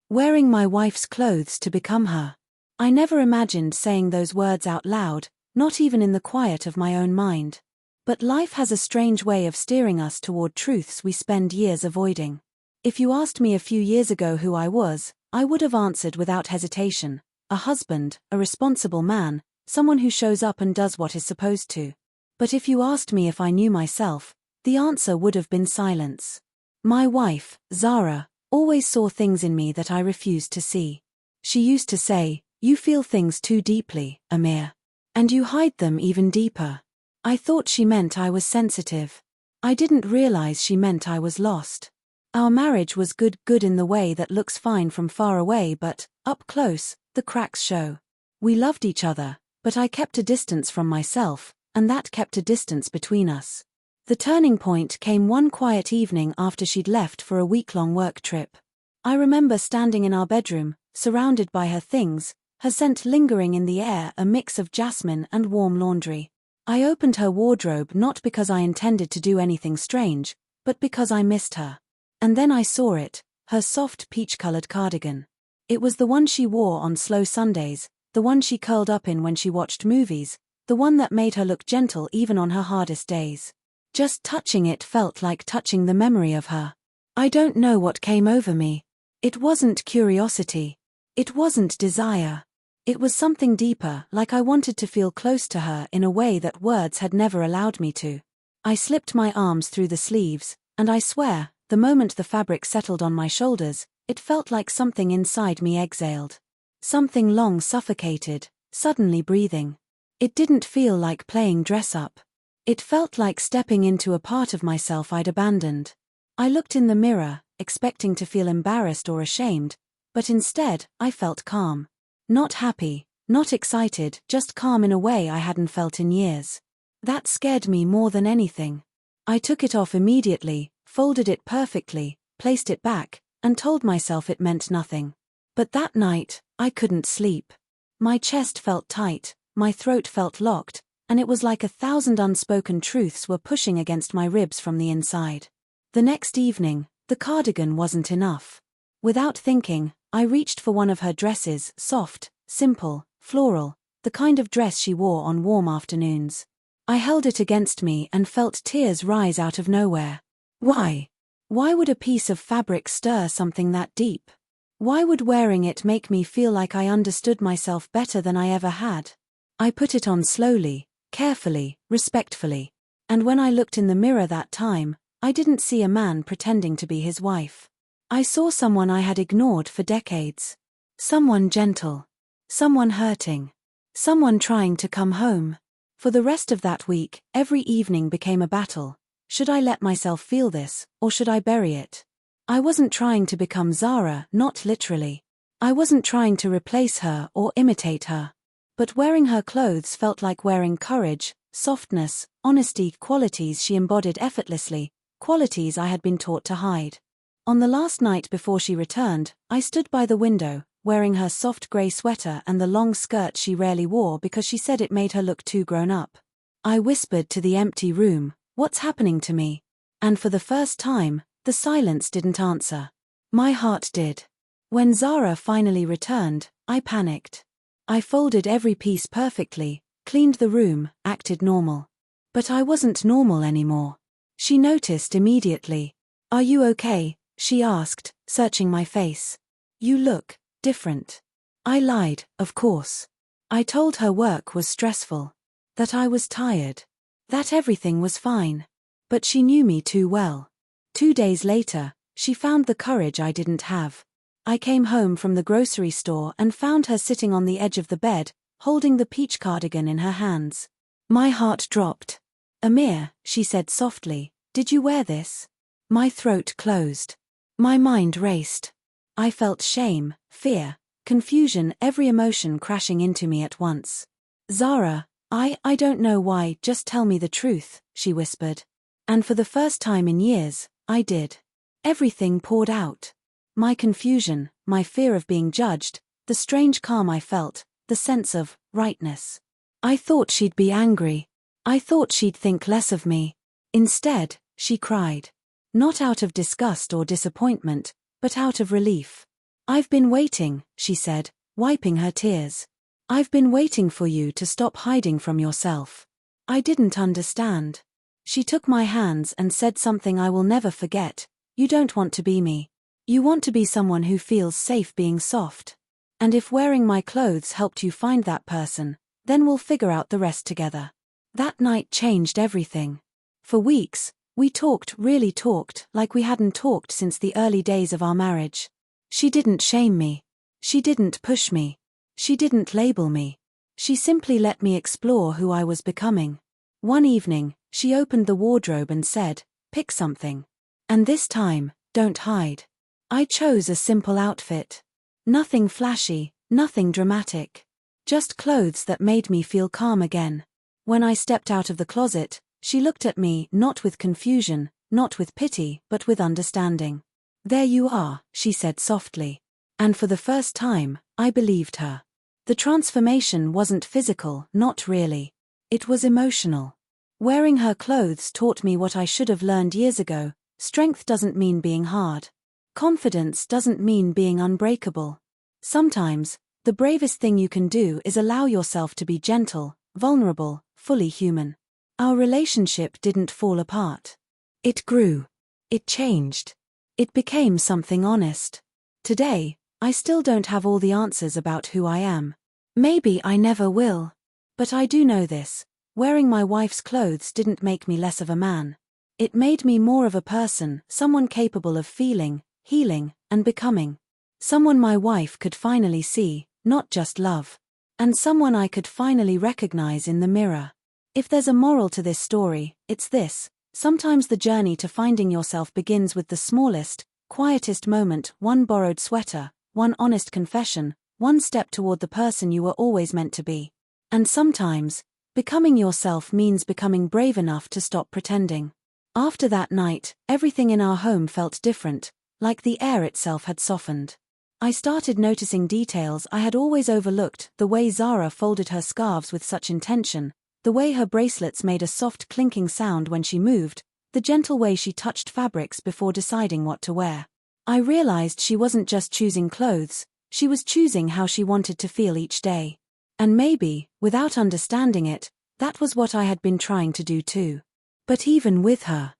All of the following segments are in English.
Wearing my wife's clothes to become her. I never imagined saying those words out loud, not even in the quiet of my own mind. But life has a strange way of steering us toward truths we spend years avoiding. If you asked me a few years ago who I was, I would have answered without hesitation: a husband, a responsible man, someone who shows up and does what is supposed to. But if you asked me if I knew myself, the answer would have been silence. My wife, Zara, always saw things in me that I refused to see. She used to say, "You feel things too deeply, Amir. And you hide them even deeper." I thought she meant I was sensitive. I didn't realize she meant I was lost. Our marriage was good in the way that looks fine from far away, but, up close, the cracks show. We loved each other, but I kept a distance from myself, and that kept a distance between us. The turning point came one quiet evening after she'd left for a week-long work trip. I remember standing in our bedroom, surrounded by her things, her scent lingering in the air, a mix of jasmine and warm laundry. I opened her wardrobe not because I intended to do anything strange, but because I missed her. And then I saw it, her soft peach-colored cardigan. It was the one she wore on slow Sundays, the one she curled up in when she watched movies, the one that made her look gentle even on her hardest days. Just touching it felt like touching the memory of her. I don't know what came over me. It wasn't curiosity. It wasn't desire. It was something deeper, like I wanted to feel close to her in a way that words had never allowed me to. I slipped my arms through the sleeves, and I swear, the moment the fabric settled on my shoulders, it felt like something inside me exhaled. Something long suffocated, suddenly breathing. It didn't feel like playing dress-up. It felt like stepping into a part of myself I'd abandoned. I looked in the mirror, expecting to feel embarrassed or ashamed, but instead, I felt calm. Not happy, not excited, just calm in a way I hadn't felt in years. That scared me more than anything. I took it off immediately, folded it perfectly, placed it back, and told myself it meant nothing. But that night, I couldn't sleep. My chest felt tight, my throat felt locked, and it was like 1,000 unspoken truths were pushing against my ribs from the inside. The next evening, the cardigan wasn't enough. Without thinking, I reached for one of her dresses, soft, simple, floral, the kind of dress she wore on warm afternoons. I held it against me and felt tears rise out of nowhere. Why? Why would a piece of fabric stir something that deep? Why would wearing it make me feel like I understood myself better than I ever had? I put it on slowly, carefully, respectfully. And when I looked in the mirror that time, I didn't see a man pretending to be his wife. I saw someone I had ignored for decades. Someone gentle. Someone hurting. Someone trying to come home. For the rest of that week, every evening became a battle. Should I let myself feel this, or should I bury it? I wasn't trying to become Zara, not literally. I wasn't trying to replace her or imitate her. But wearing her clothes felt like wearing courage, softness, honesty, qualities she embodied effortlessly, qualities I had been taught to hide. On the last night before she returned, I stood by the window, wearing her soft grey sweater and the long skirt she rarely wore because she said it made her look too grown up. I whispered to the empty room, "What's happening to me?" And for the first time, the silence didn't answer. My heart did. When Zara finally returned, I panicked. I folded every piece perfectly, cleaned the room, acted normal. But I wasn't normal anymore. She noticed immediately. "Are you okay?" she asked, searching my face. "You look different." I lied, of course. I told her work was stressful. That I was tired. That everything was fine. But she knew me too well. 2 days later, she found the courage I didn't have. I came home from the grocery store and found her sitting on the edge of the bed, holding the peach cardigan in her hands. My heart dropped. "Amir," she said softly, "did you wear this?" My throat closed. My mind raced. I felt shame, fear, confusion, every emotion crashing into me at once. "Zara, I don't know why, just tell me the truth," she whispered. And for the first time in years, I did. Everything poured out. My confusion, my fear of being judged, the strange calm I felt, the sense of rightness. I thought she'd be angry. I thought she'd think less of me. Instead, she cried. Not out of disgust or disappointment, but out of relief. "I've been waiting," she said, wiping her tears. "I've been waiting for you to stop hiding from yourself." I didn't understand. She took my hands and said something I will never forget. "You don't want to be me. You want to be someone who feels safe being soft. And if wearing my clothes helped you find that person, then we'll figure out the rest together." That night changed everything. For weeks, we really talked, like we hadn't talked since the early days of our marriage. She didn't shame me. She didn't push me. She didn't label me. She simply let me explore who I was becoming. One evening, she opened the wardrobe and said, "Pick something. And this time, don't hide." I chose a simple outfit. Nothing flashy, nothing dramatic. Just clothes that made me feel calm again. When I stepped out of the closet, she looked at me not with confusion, not with pity, but with understanding. "There you are," she said softly. And for the first time, I believed her. The transformation wasn't physical, not really. It was emotional. Wearing her clothes taught me what I should have learned years ago: strength doesn't mean being hard. Confidence doesn't mean being unbreakable. Sometimes, the bravest thing you can do is allow yourself to be gentle, vulnerable, fully human. Our relationship didn't fall apart. It grew. It changed. It became something honest. Today, I still don't have all the answers about who I am. Maybe I never will. But I do know this: wearing my wife's clothes didn't make me less of a man. It made me more of a person, someone capable of feeling, healing, and becoming. Someone my wife could finally see, not just love. And someone I could finally recognize in the mirror. If there's a moral to this story, it's this: sometimes the journey to finding yourself begins with the smallest, quietest moment, one borrowed sweater, one honest confession, one step toward the person you were always meant to be. And sometimes, becoming yourself means becoming brave enough to stop pretending. After that night, everything in our home felt different, like the air itself had softened. I started noticing details I had always overlooked: the way Zara folded her scarves with such intention, the way her bracelets made a soft clinking sound when she moved, the gentle way she touched fabrics before deciding what to wear. I realized she wasn't just choosing clothes, she was choosing how she wanted to feel each day. And maybe, without understanding it, that was what I had been trying to do too. But even with her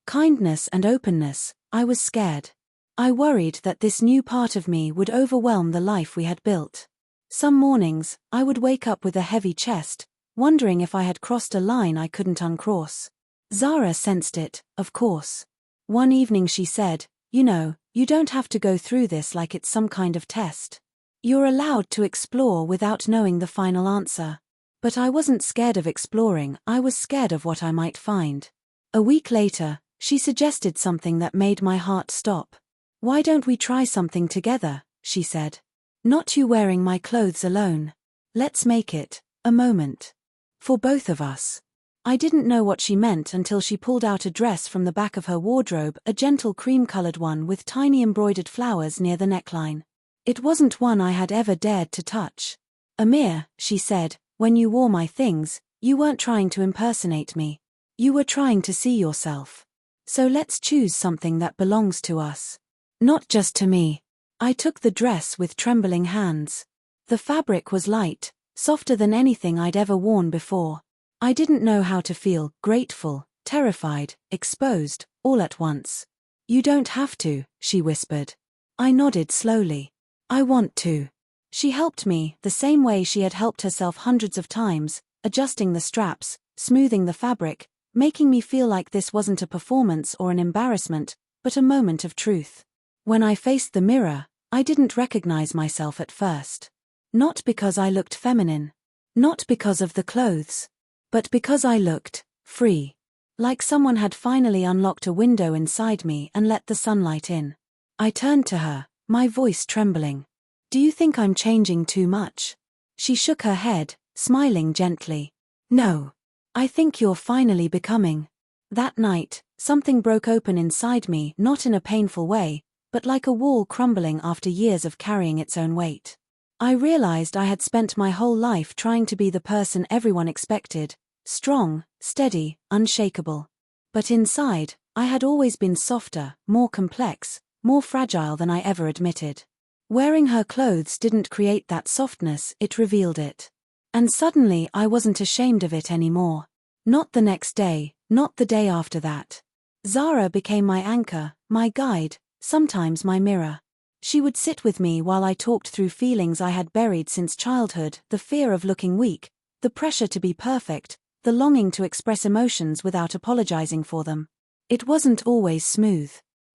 kindness and openness, I was scared. I worried that this new part of me would overwhelm the life we had built. Some mornings, I would wake up with a heavy chest, wondering if I had crossed a line I couldn't uncross. Zara sensed it, of course. One evening she said, "You know, you don't have to go through this like it's some kind of test. You're allowed to explore without knowing the final answer." But I wasn't scared of exploring, I was scared of what I might find. A week later, she suggested something that made my heart stop. "Why don't we try something together?" she said. "Not you wearing my clothes alone. Let's make it a moment. For both of us." I didn't know what she meant until she pulled out a dress from the back of her wardrobe, a gentle cream-colored one with tiny embroidered flowers near the neckline. It wasn't one I had ever dared to touch. "Amir," she said, "when you wore my things, you weren't trying to impersonate me. You were trying to see yourself. So let's choose something that belongs to us. Not just to me." I took the dress with trembling hands. The fabric was light, softer than anything I'd ever worn before. I didn't know how to feel: grateful, terrified, exposed, all at once. "You don't have to," she whispered. I nodded slowly. "I want to." She helped me, the same way she had helped herself hundreds of times, adjusting the straps, smoothing the fabric, making me feel like this wasn't a performance or an embarrassment, but a moment of truth. When I faced the mirror, I didn't recognize myself at first. Not because I looked feminine. Not because of the clothes. But because I looked free. Like someone had finally unlocked a window inside me and let the sunlight in. I turned to her, my voice trembling. "Do you think I'm changing too much?" She shook her head, smiling gently. "No. I think you're finally becoming." That night, something broke open inside me, not in a painful way, but like a wall crumbling after years of carrying its own weight. I realized I had spent my whole life trying to be the person everyone expected: strong, steady, unshakable. But inside, I had always been softer, more complex, more fragile than I ever admitted. Wearing her clothes didn't create that softness, it revealed it. And suddenly I wasn't ashamed of it anymore. Not the next day, not the day after that. Zara became my anchor, my guide, sometimes my mirror. She would sit with me while I talked through feelings I had buried since childhood, the fear of looking weak, the pressure to be perfect, the longing to express emotions without apologizing for them. It wasn't always smooth.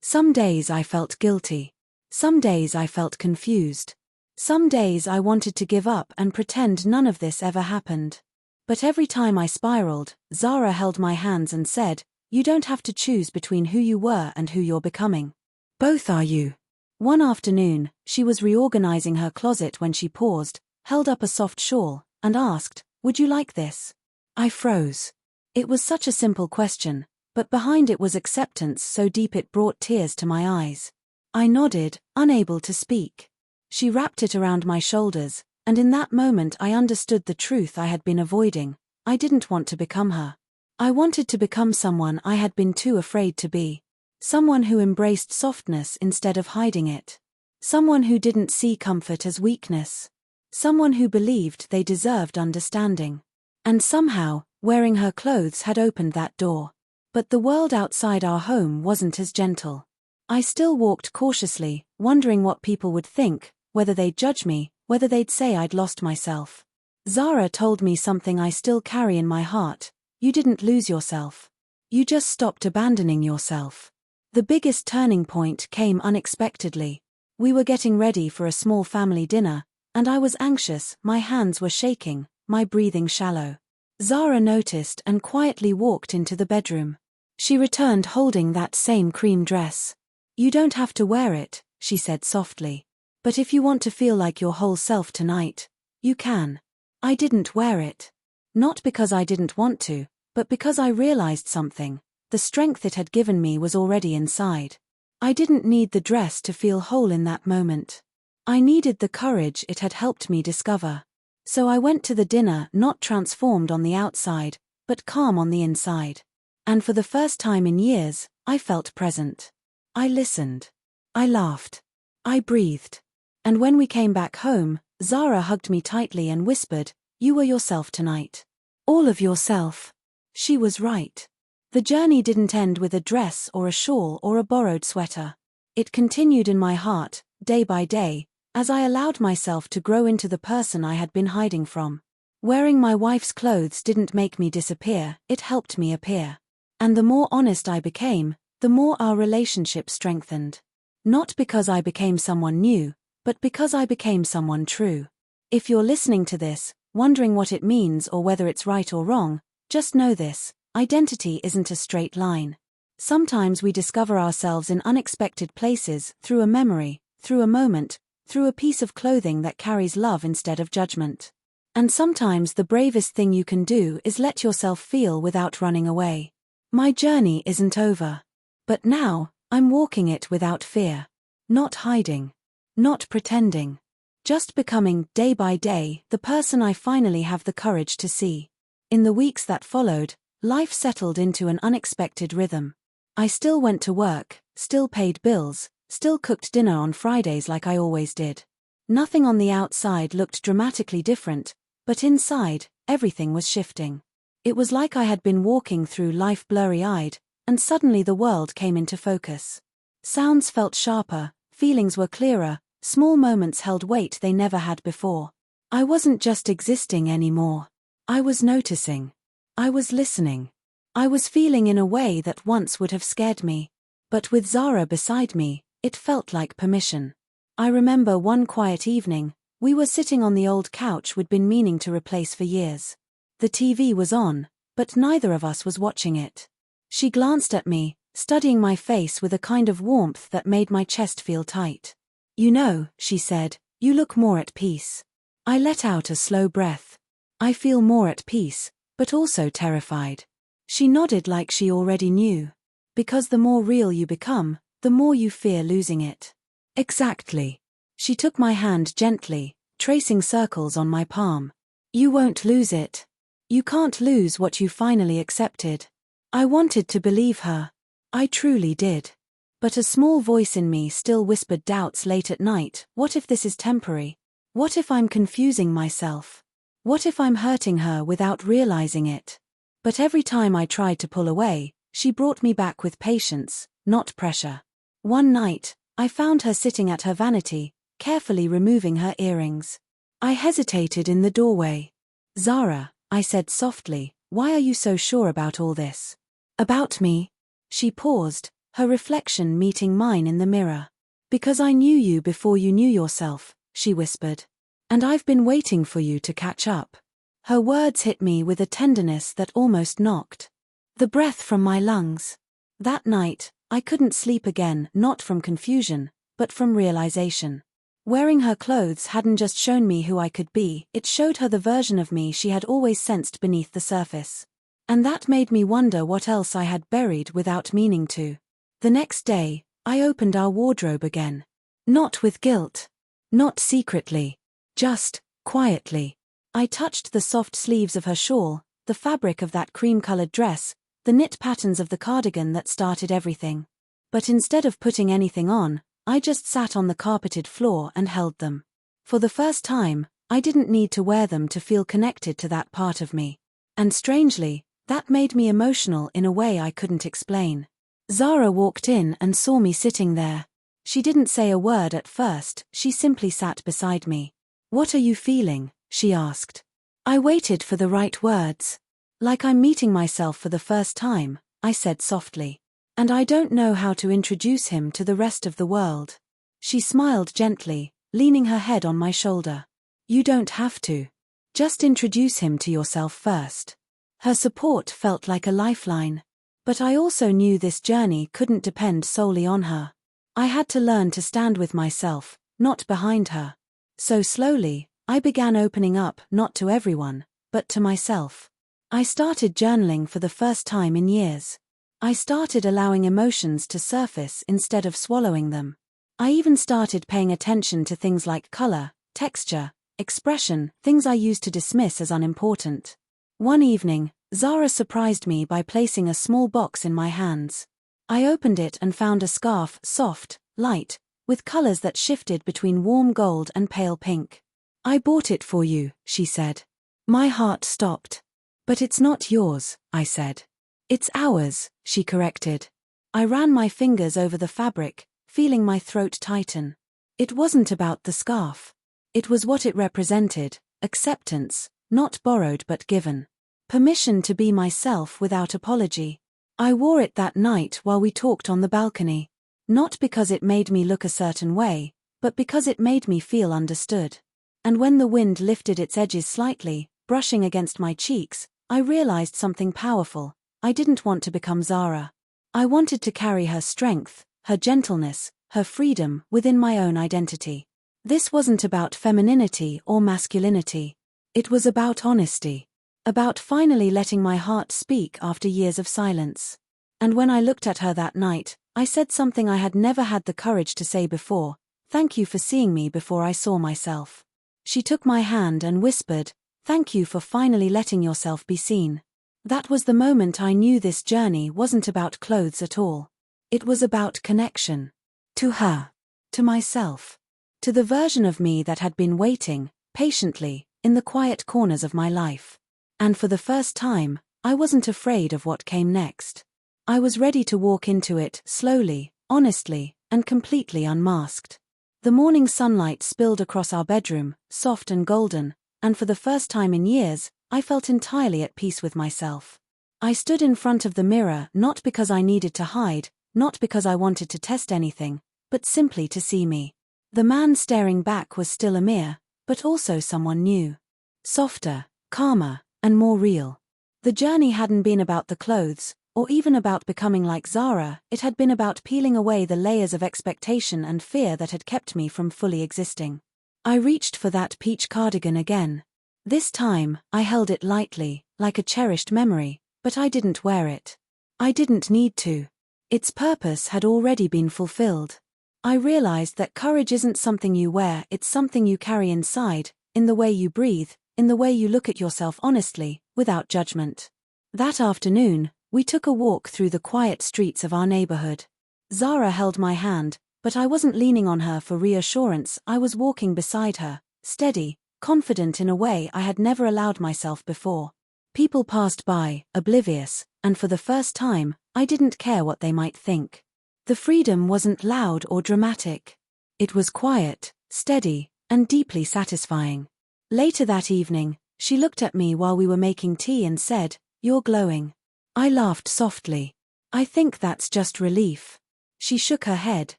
Some days I felt guilty. Some days I felt confused. Some days I wanted to give up and pretend none of this ever happened. But every time I spiraled, Zara held my hands and said, "You don't have to choose between who you were and who you're becoming. Both are you." One afternoon, she was reorganizing her closet when she paused, held up a soft shawl, and asked, "Would you like this?" I froze. It was such a simple question, but behind it was acceptance so deep it brought tears to my eyes. I nodded, unable to speak. She wrapped it around my shoulders, and in that moment I understood the truth I had been avoiding. I didn't want to become her. I wanted to become someone I had been too afraid to be. Someone who embraced softness instead of hiding it. Someone who didn't see comfort as weakness. Someone who believed they deserved understanding. And somehow, wearing her clothes had opened that door. But the world outside our home wasn't as gentle. I still walked cautiously, wondering what people would think, whether they'd judge me, whether they'd say I'd lost myself. Zara told me something I still carry in my heart: you didn't lose yourself. You just stopped abandoning yourself. The biggest turning point came unexpectedly. We were getting ready for a small family dinner, and I was anxious, my hands were shaking, my breathing shallow. Zara noticed and quietly walked into the bedroom. She returned holding that same cream dress. "You don't have to wear it," she said softly. "But if you want to feel like your whole self tonight, you can." I didn't wear it. Not because I didn't want to, but because I realized something. The strength it had given me was already inside. I didn't need the dress to feel whole in that moment. I needed the courage it had helped me discover. So I went to the dinner not transformed on the outside, but calm on the inside. And for the first time in years, I felt present. I listened. I laughed. I breathed. And when we came back home, Zara hugged me tightly and whispered, "You were yourself tonight. All of yourself." She was right. The journey didn't end with a dress or a shawl or a borrowed sweater. It continued in my heart, day by day, as I allowed myself to grow into the person I had been hiding from. Wearing my wife's clothes didn't make me disappear, it helped me appear. And the more honest I became, the more our relationship strengthened. Not because I became someone new, but because I became someone true. If you're listening to this, wondering what it means or whether it's right or wrong, just know this: identity isn't a straight line. Sometimes we discover ourselves in unexpected places, through a memory, through a moment, through a piece of clothing that carries love instead of judgment. And sometimes the bravest thing you can do is let yourself feel without running away. My journey isn't over. But now, I'm walking it without fear. Not hiding. Not pretending. Just becoming, day by day, the person I finally have the courage to see. In the weeks that followed, life settled into an unexpected rhythm. I still went to work, still paid bills, still cooked dinner on Fridays like I always did. Nothing on the outside looked dramatically different, but inside, everything was shifting. It was like I had been walking through life blurry-eyed, and suddenly the world came into focus. Sounds felt sharper, feelings were clearer, small moments held weight they never had before. I wasn't just existing anymore. I was noticing. I was listening. I was feeling in a way that once would have scared me. But with Zara beside me, it felt like permission. I remember one quiet evening, we were sitting on the old couch we'd been meaning to replace for years. The TV was on, but neither of us was watching it. She glanced at me, studying my face with a kind of warmth that made my chest feel tight. "You know," she said, "you look more at peace." I let out a slow breath. "I feel more at peace, but also terrified." She nodded like she already knew. "Because the more real you become, the more you fear losing it." "Exactly." She took my hand gently, tracing circles on my palm. "You won't lose it. You can't lose what you finally accepted." I wanted to believe her. I truly did. But a small voice in me still whispered doubts late at night. What if this is temporary? What if I'm confusing myself? What if I'm hurting her without realizing it? But every time I tried to pull away, she brought me back with patience, not pressure. One night, I found her sitting at her vanity, carefully removing her earrings. I hesitated in the doorway. "Zara," I said softly, "why are you so sure about all this?" "About me?" She paused, her reflection meeting mine in the mirror. "Because I knew you before you knew yourself," she whispered. "And I've been waiting for you to catch up." Her words hit me with a tenderness that almost knocked the breath from my lungs. That night, I couldn't sleep again, not from confusion, but from realization. Wearing her clothes hadn't just shown me who I could be, it showed her the version of me she had always sensed beneath the surface. And that made me wonder what else I had buried without meaning to. The next day, I opened our wardrobe again. Not with guilt. Not secretly. Just, quietly. I touched the soft sleeves of her shawl, the fabric of that cream-colored dress, the knit patterns of the cardigan that started everything. But instead of putting anything on, I just sat on the carpeted floor and held them. For the first time, I didn't need to wear them to feel connected to that part of me. And strangely, that made me emotional in a way I couldn't explain. Zara walked in and saw me sitting there. She didn't say a word at first, she simply sat beside me. "What are you feeling?" she asked. I waited for the right words. "Like I'm meeting myself for the first time," I said softly. "And I don't know how to introduce him to the rest of the world." She smiled gently, leaning her head on my shoulder. "You don't have to. Just introduce him to yourself first." Her support felt like a lifeline. But I also knew this journey couldn't depend solely on her. I had to learn to stand with myself, not behind her. So slowly, I began opening up, not to everyone, but to myself. I started journaling for the first time in years. I started allowing emotions to surface instead of swallowing them. I even started paying attention to things like color, texture, expression, things I used to dismiss as unimportant. One evening, Zara surprised me by placing a small box in my hands. I opened it and found a scarf, soft, light, with colors that shifted between warm gold and pale pink. "I bought it for you," she said. My heart stopped. "But it's not yours," I said. "It's ours," she corrected. I ran my fingers over the fabric, feeling my throat tighten. It wasn't about the scarf. It was what it represented: acceptance, not borrowed but given. Permission to be myself without apology. I wore it that night while we talked on the balcony. Not because it made me look a certain way, but because it made me feel understood. And when the wind lifted its edges slightly, brushing against my cheeks, I realized something powerful. I didn't want to become Zara. I wanted to carry her strength, her gentleness, her freedom within my own identity. This wasn't about femininity or masculinity. It was about honesty. About finally letting my heart speak after years of silence. And when I looked at her that night, I said something I had never had the courage to say before: "Thank you for seeing me before I saw myself." She took my hand and whispered, "Thank you for finally letting yourself be seen." That was the moment I knew this journey wasn't about clothes at all. It was about connection. To her. To myself. To the version of me that had been waiting, patiently, in the quiet corners of my life. And for the first time, I wasn't afraid of what came next. I was ready to walk into it, slowly, honestly, and completely unmasked. The morning sunlight spilled across our bedroom, soft and golden, and for the first time in years, I felt entirely at peace with myself. I stood in front of the mirror not because I needed to hide, not because I wanted to test anything, but simply to see me. The man staring back was still Amir, but also someone new. Softer, calmer, and more real. The journey hadn't been about the clothes, or even about becoming like Zara, it had been about peeling away the layers of expectation and fear that had kept me from fully existing. I reached for that peach cardigan again. This time, I held it lightly, like a cherished memory, but I didn't wear it. I didn't need to. Its purpose had already been fulfilled. I realized that courage isn't something you wear, it's something you carry inside, in the way you breathe, in the way you look at yourself honestly, without judgment. That afternoon, we took a walk through the quiet streets of our neighborhood. Zara held my hand, but I wasn't leaning on her for reassurance. I was walking beside her, steady, confident in a way I had never allowed myself before. People passed by, oblivious, and for the first time, I didn't care what they might think. The freedom wasn't loud or dramatic. It was quiet, steady, and deeply satisfying. Later that evening, she looked at me while we were making tea and said, "You're glowing." I laughed softly. "I think that's just relief." She shook her head,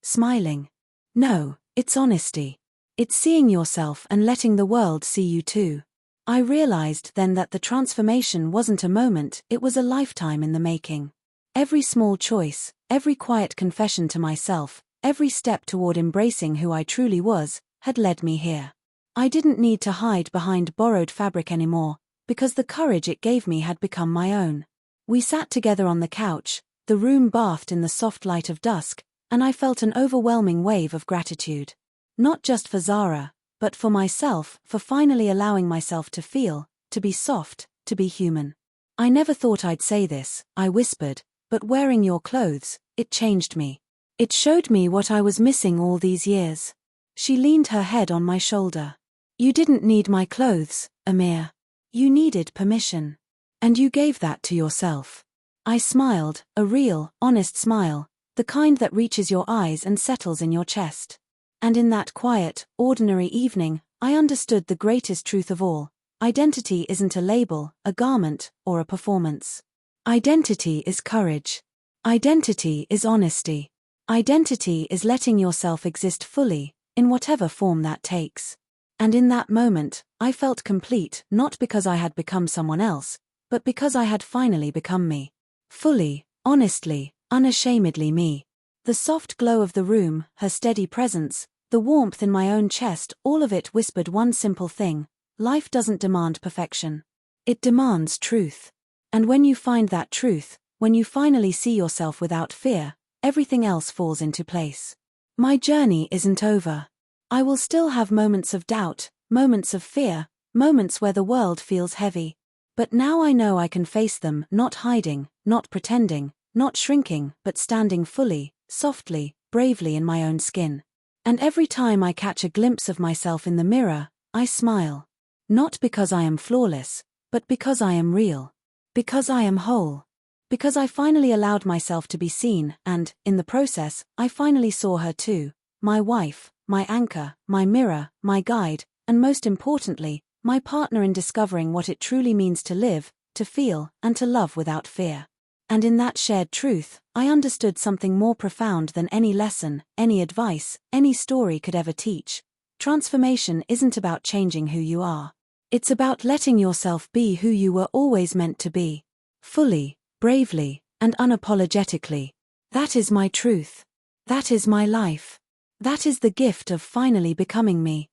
smiling. "No, it's honesty. It's seeing yourself and letting the world see you too." I realized then that the transformation wasn't a moment, it was a lifetime in the making. Every small choice, every quiet confession to myself, every step toward embracing who I truly was, had led me here. I didn't need to hide behind borrowed fabric anymore, because the courage it gave me had become my own. We sat together on the couch, the room bathed in the soft light of dusk, and I felt an overwhelming wave of gratitude. Not just for Zara, but for myself, for finally allowing myself to feel, to be soft, to be human. "I never thought I'd say this," I whispered, "but wearing your clothes, it changed me. It showed me what I was missing all these years." She leaned her head on my shoulder. "You didn't need my clothes, Amir. You needed permission. And you gave that to yourself." I smiled, a real, honest smile, the kind that reaches your eyes and settles in your chest. And in that quiet, ordinary evening, I understood the greatest truth of all. Identity isn't a label, a garment, or a performance. Identity is courage. Identity is honesty. Identity is letting yourself exist fully, in whatever form that takes. And in that moment, I felt complete, not because I had become someone else, but because I had finally become me. Fully, honestly, unashamedly me. The soft glow of the room, her steady presence, the warmth in my own chest, all of it whispered one simple thing: life doesn't demand perfection. It demands truth. And when you find that truth, when you finally see yourself without fear, everything else falls into place. My journey isn't over. I will still have moments of doubt, moments of fear, moments where the world feels heavy. But now I know I can face them, not hiding, not pretending, not shrinking, but standing fully, softly, bravely in my own skin. And every time I catch a glimpse of myself in the mirror, I smile. Not because I am flawless, but because I am real. Because I am whole. Because I finally allowed myself to be seen, and, in the process, I finally saw her too. My wife, my anchor, my mirror, my guide, and most importantly, my partner in discovering what it truly means to live, to feel, and to love without fear. And in that shared truth, I understood something more profound than any lesson, any advice, any story could ever teach. Transformation isn't about changing who you are. It's about letting yourself be who you were always meant to be. Fully, bravely, and unapologetically. That is my truth. That is my life. That is the gift of finally becoming me.